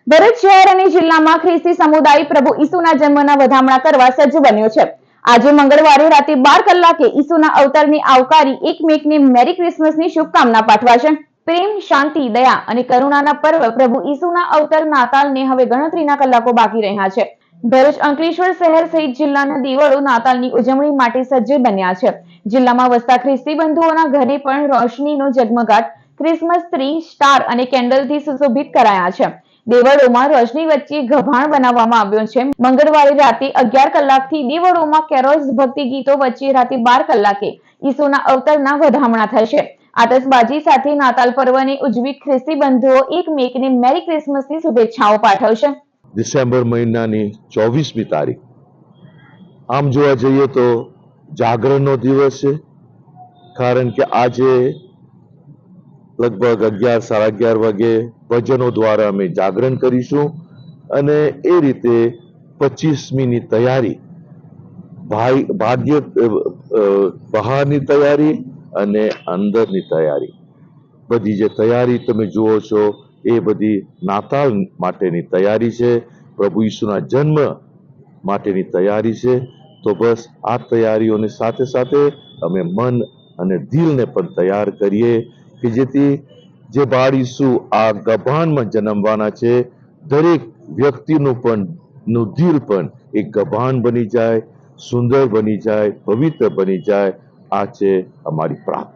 ભરૂચ શહેર અને જિલ્લામાં ખ્રિસ્તી સમુદાય પ્રભુ ઈસુના જન્મના વધામણા કરવા સજ્જ બન્યો છે। આજે મંગળવારે રાતે 12 કલાકે ઈસુના અવતારની આવકારી એકમેકને મેરી ક્રિસમસની શુભકામના પાઠવાશે। પ્રેમ, શાંતિ, દયા અને કરુણાના પર્વ પ્રભુ ઈસુના અવતાર નાતાલને હવે ગણતરીના કલાકો બાકી રહ્યા છે। ભરૂચ, અંકલેશ્વર શહેર સહિત જિલ્લાના દેવળો નાતાલની ઉજવણી માટે સજ્જ બન્યા છે। જિલ્લામાં વસતા ખ્રિસ્તી બંધુઓના ઘરે પણ રોશનીનો ઝગમગાટ, ક્રિસમસ ટ્રી, સ્ટાર અને કેન્ડલથી સુશોભિત કરાયા છે। દેવળોમાં રોશની વચ્ચે ગભાણ બનાવવામાં આવ્યો છે। મંગળવારે રાતે 11 કલાકથી દેવળોમાં કેરોલ્સ, ભક્તિ ગીતો વચ્ચે રાતે 12 કલાકે ઈસુના અવતારના વધામણા થશે। આતશબાજી સાથે નાતાલ પર્વને ઉજવી ખ્રિસ્તી બંધુઓ એકમેકને મેરી ક્રિસમસની શુભેચ્છાઓ પાઠવશે। ડિસેમ્બર મહિનાની 24મી તારીખ આમ જોવા જઈએ તો જાગરણનો દિવસ છે, કારણ કે આજે લગભગ 11 સાડા 11 વાગે ભજનો દ્વારા અમે જાગરણ કરીશું અને એ રીતે 25મીની તૈયારી બહારની તૈયારી અને અંદરની તૈયારી, બધી જે તૈયારી તમે જુઓ છો એ બધી નાતાલ માટેની તૈયારી છે, પ્રભુ ઈસુના જન્મ માટેની તૈયારી છે। તો બસ આ તૈયારીઓની સાથે સાથે અમે મન અને દિલને પણ તૈયાર કરીએ કે જેથી જે બાળ ઈસુ આ ગભાણમાં જન્મવાના છે દરેક વ્યક્તિનું પણ દિલ પણ એક ગભાણ બની જાય, સુંદર બની જાય, પવિત્ર બની જાય। આ છે અમારી પ્રાર્થના।